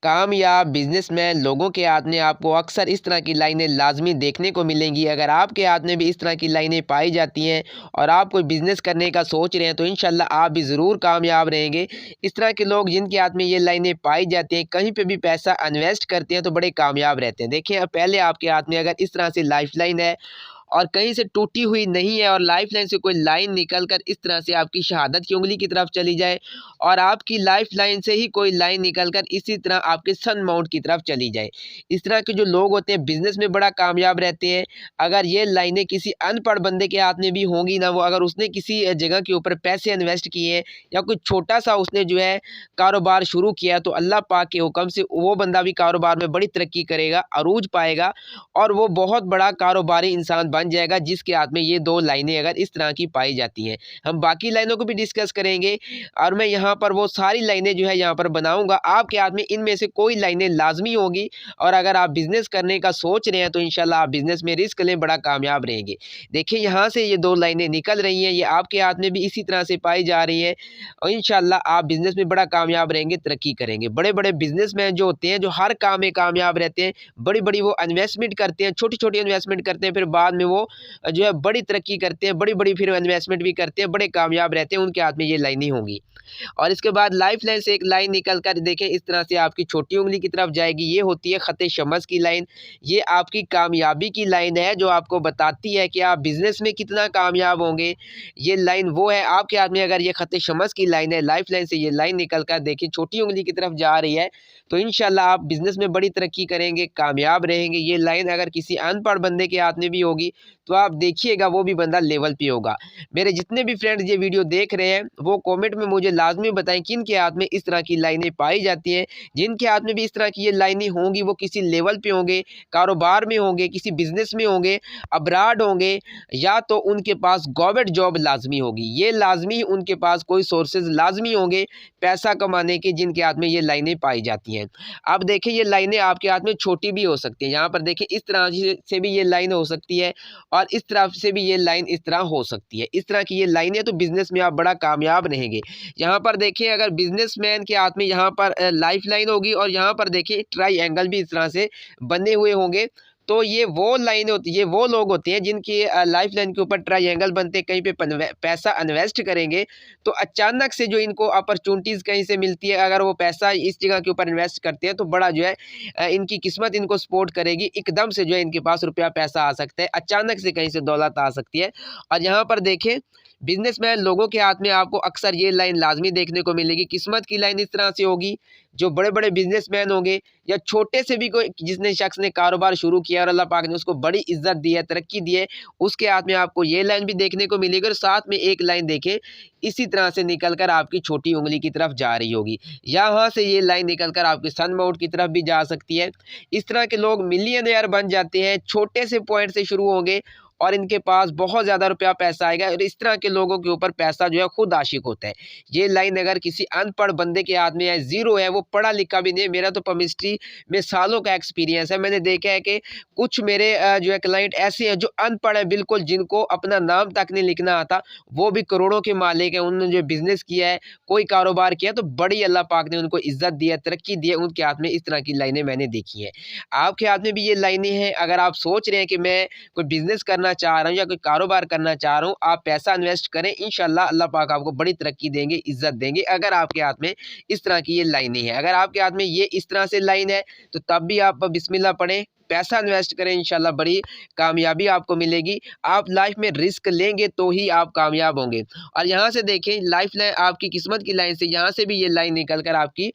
कामयाब बिजनेसमैन लोगों के हाथ में आपको अक्सर इस तरह की लाइनें लाजमी देखने को मिलेंगी। अगर आपके हाथ में भी इस तरह की लाइनें पाई जाती हैं और आप कोई बिज़नेस करने का सोच रहे हैं तो इंशाल्लाह आप भी ज़रूर कामयाब रहेंगे। इस तरह के लोग जिनके हाथ में ये लाइनें पाई जाती हैं, कहीं पे भी पैसा इन्वेस्ट करते हैं तो बड़े कामयाब रहते हैं। देखिए, अब पहले आपके हाथ में अगर इस तरह से लाइफ़लाइन है और कहीं से टूटी हुई नहीं है और लाइफ़लाइन से कोई लाइन निकल कर इस तरह से आपकी शहादत की उँगली की तरफ चली जाए और आपकी लाइफ़लाइन से ही कोई लाइन निकल कर इसी तरह आपके सन माउंट की तरफ चली जाए। इस तरह के जो लोग होते हैं बिज़नेस में बड़ा कामयाब रहते हैं। अगर ये लाइनें किसी अनपढ़ बंदे के हाथ में भी होंगी ना, वो अगर उसने किसी जगह के ऊपर पैसे इन्वेस्ट किए हैं या कोई छोटा-सा उसने जो है कारोबार शुरू किया, तो अल्लाह पाक के हुक्म से वो बंदा भी कारोबार में बड़ी तरक्की करेगा, अरूज पाएगा और वो बहुत बड़ा कारोबारी इंसान बन जाएगा जिसके हाथ में ये 2 लाइनें अगर इस तरह की पाई जाती हैं। हम बाकी लाइनों को भी डिस्कस करेंगे और मैं यहाँ पर वो सारी लाइनें जो है यहाँ पर बनाऊँगा। आपके हाथ में इनमें से कोई लाइनें लाज़मी होंगी और अगर आप बिज़नेस करने का सोच रहे हैं तो इंशाल्लाह आप बिज़नेस में रिस्क लें, बड़ा कामयाब रहेंगे। देखिए, यहाँ से ये 2 लाइनें निकल रही हैं, ये आपके हाथ में भी इसी तरह से पाई जा रही हैं और इंशाल्लाह आप बिज़नेस में बड़ा कामयाब रहेंगे, तरक्की करेंगे। बड़े-बड़े बिज़नेसमैन जो होते हैं, जो हर काम में कामयाब रहते हैं, बड़ी-बड़ी वो इन्वेस्टमेंट करते हैं, छोटी-छोटी इन्वेस्टमेंट करते हैं, फिर बाद में वो जो है बड़ी तरक्की करते हैं, बड़ी-बड़ी फिर इन्वेस्टमेंट भी करते हैं, बड़े कामयाब रहते हैं, उनके हाथ में ये लाइनें होंगी। और इसके बाद लाइफ़लाइन से एक लाइन निकल कर देखें इस तरह से आपकी छोटी उँगली की तरफ जाएगी, ये होती है ख़त शम्स की लाइन। ये आपकी कामयाबी की लाइन है जो आपको बताती है कि आप बिज़नेस में कितना कामयाब होंगे। ये लाइन वो है, आपके हाथ में अगर ये ख़त शम्स की लाइन है, लाइफ़लाइन से ये लाइन निकल कर देखिए छोटी उँगली की तरफ जा रही है, तो इंशाल्लाह आप बिज़नेस में बड़ी तरक्की करेंगे, कामयाब रहेंगे। ये लाइन अगर किसी अनपढ़ बंदे के हाथ में भी होगी, तो आप देखिएगा वो भी बंदा लेवल पे होगा। मेरे जितने भी फ्रेंड्स ये वीडियो देख रहे हैं, वो कमेंट में मुझे लाज़मी बताएँ किनके हाथ में इस तरह की लाइनें पाई जाती हैं। जिनके हाथ में भी इस तरह की ये लाइनें होंगी, वो किसी लेवल पे होंगे, कारोबार में होंगे, किसी बिज़नेस में होंगे, अब्रॉड होंगे या तो उनके पास गवर्नमेंट जॉब लाज़मी होगी। ये लाज़मी उनके पास कोई सोर्सेज़ लाज़मी होंगे पैसा कमाने के, जिनके हाथ में ये लाइनें पाई जाती हैं। अब देखिए, ये लाइनें आपके हाथ में छोटी भी हो सकती हैं। यहाँ पर देखिए इस तरह से भी ये लाइन हो सकती है और इस तरफ से भी ये लाइन इस तरह हो सकती है। इस तरह की ये लाइनें तो बिज़नेस में आप बड़ा कामयाब रहेंगे। यहाँ पर देखिए, अगर बिज़नेसमैन के हाथ में यहाँ पर लाइफ़ लाइन होगी और यहाँ पर देखिए ट्रायंगल भी इस तरह से बने हुए होंगे, तो ये वो लाइन होती ये वो लोग होते हैं जिनकी लाइफ़ लाइन के ऊपर ट्रायंगल बनते हैं, कहीं पे पैसा इन्वेस्ट करेंगे, तो अचानक से जो इनको अपॉर्चुनिटीज़ कहीं से मिलती है, अगर वो पैसा इस जगह के ऊपर इन्वेस्ट करते हैं, तो बड़ा जो है इनकी किस्मत इनको सपोर्ट करेगी। एकदम से जो है इनके पास रुपया पैसा आ सकता है, अचानक से कहीं से दौलत आ सकती है। और यहाँ पर देखें, बिज़नेसमैन लोगों के हाथ में आपको अक्सर ये लाइन लाज़मी देखने को मिलेगी। किस्मत की लाइन इस तरह से होगी, जो बड़े-बड़े बिज़नेसमैन होंगे या छोटे से भी कोई जिसने शख्स ने कारोबार शुरू किया और अल्लाह पाक ने उसको बड़ी इज़्ज़त दी है, तरक्की दी है, उसके हाथ में आपको ये लाइन भी देखने को मिलेगी और साथ में एक लाइन देखें, इसी तरह से निकल कर आपकी छोटी उँगली की तरफ जा रही होगी। यहाँ से ये लाइन निकल कर आपके सन माउंट की तरफ भी जा सकती है। इस तरह के लोग मिलियनेयर बन जाते हैं, छोटे से पॉइंट से शुरू होंगे और इनके पास बहुत ज़्यादा रुपया पैसा आएगा और इस तरह के लोगों के ऊपर पैसा जो है खुद आशिक होता है। ये लाइन अगर किसी अनपढ़ बंदे के हाथ में है, ज़ीरो है, वो पढ़ा लिखा भी नहीं है, मेरा तो केमिस्ट्री में सालों का एक्सपीरियंस है। मैंने देखा है कि कुछ मेरे जो है क्लाइंट ऐसे हैं जो अनपढ़ हैं बिल्कुल, जिनको अपना नाम तक नहीं लिखना आता, वो भी करोड़ों के मालिक हैं। उन्होंने जो बिज़नेस किया है, कोई कारोबार किया, तो बड़ी अल्लाह पाक ने उनको इज़्ज़त दी है, तरक्की दी है, उनके हाथ में इस तरह की लाइनें मैंने देखी हैं। आपके हाथ में भी ये लाइनें हैं, अगर आप सोच रहे हैं कि मैं कोई बिज़नेस करना चाह रहा हूँ या कोई कारोबार करना चाह रहा हूँ, आप पैसा इन्वेस्ट करें, इंशाल्लाह अल्लाह पाक आपको बड़ी तरक्की देंगे, इज़्ज़त देंगे, अगर आपके हाथ में इस तरह की ये लाइनें हैं। अगर आपके हाथ में ये इस तरह से लाइन है, तो तब भी आप बिस्मिल्लाह पढ़ें, पैसा इन्वेस्ट करें, इंशाल्लाह बड़ी कामयाबी आपको मिलेगी। आप लाइफ में रिस्क लेंगे तो ही आप कामयाब होंगे। और यहाँ से देखें, लाइफ लाइन आपकी किस्मत की लाइन से, यहाँ से भी ये लाइन निकल कर आपकी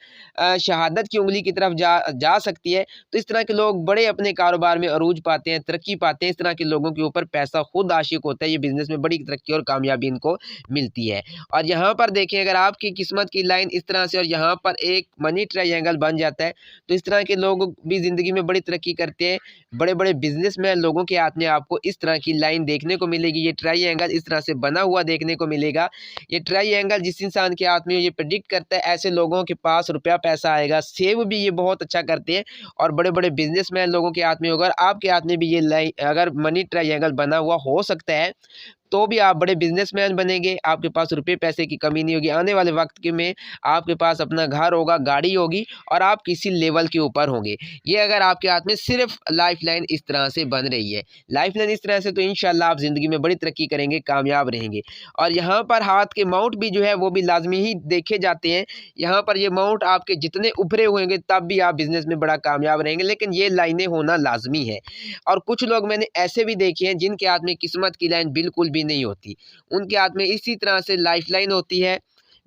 शहादत की उँगली की तरफ जा सकती है। तो इस तरह के लोग बड़े अपने कारोबार में अरूज पाते हैं, तरक्की पाते हैं। इस तरह के लोगों के ऊपर पैसा खुद आशिक होता है, ये बिज़नेस में बड़ी तरक्की और कामयाबी इनको मिलती है। और यहाँ पर देखें, अगर आपकी किस्मत की लाइन इस तरह से और यहाँ पर एक मनी ट्रायंगल बन जाता है, तो इस तरह के लोग भी ज़िंदगी में बड़ी तरक्की करते हैं। बड़े-बड़े बिज़नेसमैन लोगों के हाथ में आपको इस तरह की लाइन देखने को मिलेगी। ये ट्रायंगल इस तरह से बना हुआ देखने को मिलेगा। ये ट्रायंगल जिस इंसान के हाथ में ये प्रेडिक्ट करता है, ऐसे लोगों के पास रुपया पैसा आएगा। सेव भी ये बहुत अच्छा करते हैं और बड़े-बड़े बिज़नेसमैन लोगों के हाथ में होगा। और आपके हाथ में भी ये लाइन अगर मनी ट्रायंगल बना हुआ हो सकता है, तो भी आप बड़े बिजनेसमैन बनेंगे, आपके पास रुपए पैसे की कमी नहीं होगी। आने वाले वक्त के में आपके पास अपना घर होगा, गाड़ी होगी और आप किसी लेवल के ऊपर होंगे। ये अगर आपके हाथ में सिर्फ लाइफ लाइन इस तरह से बन रही है, लाइफ लाइन इस तरह से, तो इंशाल्लाह आप ज़िंदगी में बड़ी तरक्की करेंगे, कामयाब रहेंगे। और यहाँ पर हाथ के माउंट भी जो है वो भी लाजमी ही देखे जाते हैं। यहाँ पर ये माउंट आपके जितने उभरे हुए होंगे तब भी आप बिज़नेस में बड़ा कामयाब रहेंगे, लेकिन ये लाइनें होना लाज़मी है। और कुछ लोग मैंने ऐसे भी देखे हैं जिनके हाथ में किस्मत की लाइन बिल्कुल भी नहीं होती। उनके हाथ में इसी तरह से लाइफ लाइन होती है।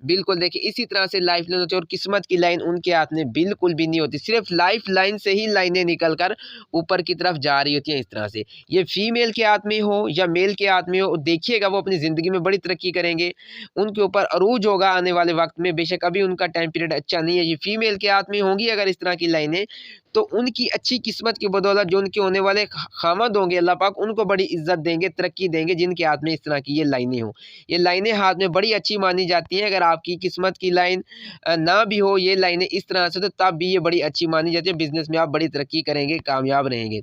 बिल्कुल देखिए, इसी तरह से लाइफ लाइन होती है और किस्मत की लाइन उनके हाथ में बिल्कुल भी नहीं होती। सिर्फ लाइफ लाइन से ही लाइनें निकल कर ऊपर की तरफ जा रही होती हैं इस तरह से। ये फीमेल के हाथ में हो या मेल के हाथ में हो, देखिएगा वो अपनी ज़िंदगी में बड़ी तरक्की करेंगे। उनके ऊपर अरूज होगा आने वाले वक्त में। बेशक अभी उनका टाइम पीरियड अच्छा नहीं है। ये फीमेल के हाथ में होंगी अगर इस तरह की लाइनें, तो उनकी अच्छी किस्मत की बदौलत जो उनके होने वाले खामद होंगे, अल्लाह पाक उनको बड़ी इज्जत देंगे, तरक्की देंगे, जिनके हाथ में इस तरह की ये लाइनें हों। ये लाइनें हाथ में बड़ी अच्छी मानी जाती हैं। अगर आपकी किस्मत की लाइन ना भी हो, ये लाइनें इस तरह से, तो तब भी ये बड़ी अच्छी मानी जाती है। बिज़नेस में आप बड़ी तरक्की करेंगे, कामयाब रहेंगे।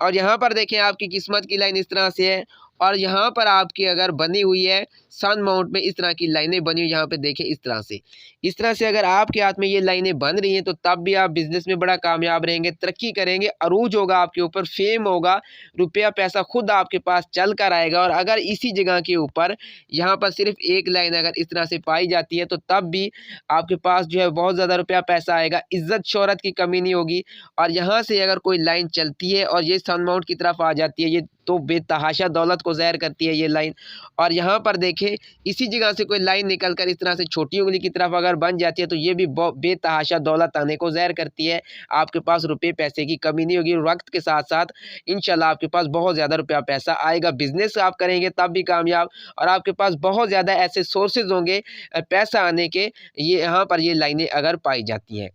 और यहाँ पर देखें आपकी किस्मत की लाइन इस तरह से है और यहाँ पर आपकी अगर बनी हुई है सन माउंट में इस तरह की लाइनें बनी हुई, यहाँ पे देखें इस तरह से। इस तरह से अगर आपके हाथ में ये लाइनें बन रही हैं तो तब भी आप बिज़नेस में बड़ा कामयाब रहेंगे, तरक्की करेंगे, अरूज होगा आपके ऊपर, फेम होगा, रुपया पैसा खुद आपके पास चल कर आएगा। और अगर इसी जगह के ऊपर यहाँ पर सिर्फ एक लाइन अगर इस तरह से पाई जाती है तो तब भी आपके पास जो है बहुत ज़्यादा रुपया पैसा आएगा, इज़्ज़त शोहरत की कमी नहीं होगी। और यहाँ से अगर कोई लाइन चलती है और ये सन माउंट की तरफ आ जाती है, ये तो बेतहाशा दौलत को ज़ाहिर करती है ये लाइन। और यहाँ पर देखें इसी जगह से कोई लाइन निकल कर इस तरह से छोटी उंगली की तरफ अगर बन जाती है तो ये भी बेतहाशा दौलत आने को ज़ाहिर करती है। आपके पास रुपये पैसे की कमी नहीं होगी। वक्त के साथ साथ इंशाल्लाह आपके पास बहुत ज़्यादा रुपया पैसा आएगा। बिजनेस आप करेंगे तब भी कामयाब, और आपके पास बहुत ज़्यादा ऐसे सोर्सेज होंगे पैसा आने के। ये यहाँ पर ये लाइनें अगर पाई जाती हैं,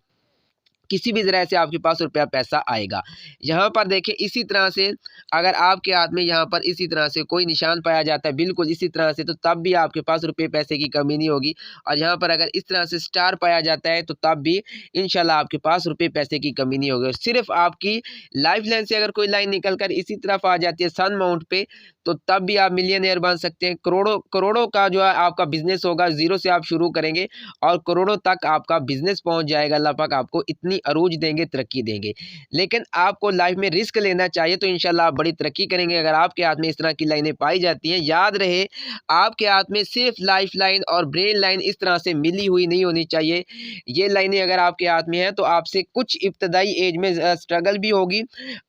किसी भी तरह से आपके पास रुपया पैसा आएगा। यहाँ पर देखिए इसी तरह से अगर आपके हाथ में यहाँ पर इसी तरह से कोई निशान पाया जाता है, बिल्कुल इसी तरह से, तो तब भी आपके पास रुपये पैसे की कमी नहीं होगी। और यहाँ पर अगर इस तरह से स्टार पाया जाता है तो तब भी इंशाल्लाह आपके पास रुपये पैसे की कमी नहीं होगी। सिर्फ आपकी लाइफ लाइन से अगर कोई लाइन निकल कर इसी तरफ आ जाती है सन माउंट पे, तो तब भी आप मिलियनेयर बन सकते हैं। करोड़ों करोड़ों का जो है आपका बिजनेस होगा, ज़ीरो से आप शुरू करेंगे और करोड़ों तक आपका बिजनेस पहुंच जाएगा। अल्लाह पाक आपको इतनी अरूज देंगे, तरक्की देंगे। लेकिन आपको लाइफ में रिस्क लेना चाहिए तो इंशाल्लाह आप बड़ी तरक्की करेंगे। अगर आपके हाथ में इस तरह की लाइनें पाई जाती हैं, याद रहे आपके हाथ में सिर्फ लाइफ लाइन और ब्रेन लाइन इस तरह से मिली हुई नहीं होनी चाहिए। ये लाइनें अगर आपके हाथ में हैं तो आपसे कुछ इब्तदाई एज में स्ट्रगल भी होगी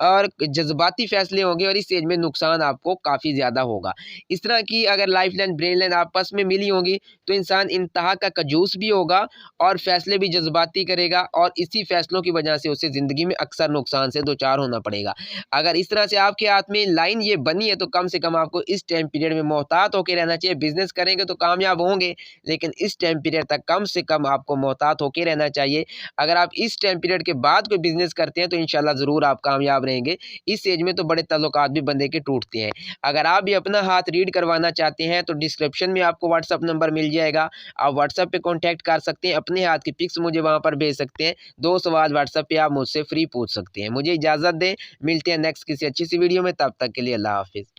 और जज्बाती फैसले होंगे और इस एज में नुकसान आपको काफ़ी ज़्यादा होगा। इस तरह की अगर लाइफ लाइन ब्रेन लाइन आपस में मिली होंगी तो इंसान इंतहा का कंजूस भी होगा और फैसले भी जज्बाती करेगा, और इसी फैसलों की वजह से उसे ज़िंदगी में अक्सर नुकसान से दो चार होना पड़ेगा। अगर इस तरह से आपके हाथ में लाइन ये बनी है तो कम से कम आपको इस टाइम पीरियड में मोहतात होकर रहना चाहिए। बिजनेस करेंगे तो कामयाब होंगे, लेकिन इस टाइम पीरियड तक कम से कम आपको मोहतात होकर रहना चाहिए। अगर आप इस टाइम पीरियड के बाद कोई बिजनेस करते हैं तो इंशाल्लाह ज़रूर आप कामयाब रहेंगे। इस एज में तो बड़े ताल्लुकात भी बंदे के टूटते हैं। अगर आप भी अपना हाथ रीड करवाना चाहते हैं तो डिस्क्रिप्शन में आपको व्हाट्सअप नंबर मिल जाएगा, आप व्हाट्सएप पे कांटेक्ट कर सकते हैं, अपने हाथ की पिक्स मुझे वहां पर भेज सकते हैं। 2 सवाल व्हाट्सएप पे आप मुझसे फ्री पूछ सकते हैं। मुझे इजाज़त दें, मिलते हैं नेक्स्ट किसी अच्छी सी वीडियो में, तब तक के लिए अल्लाह हाफिज़।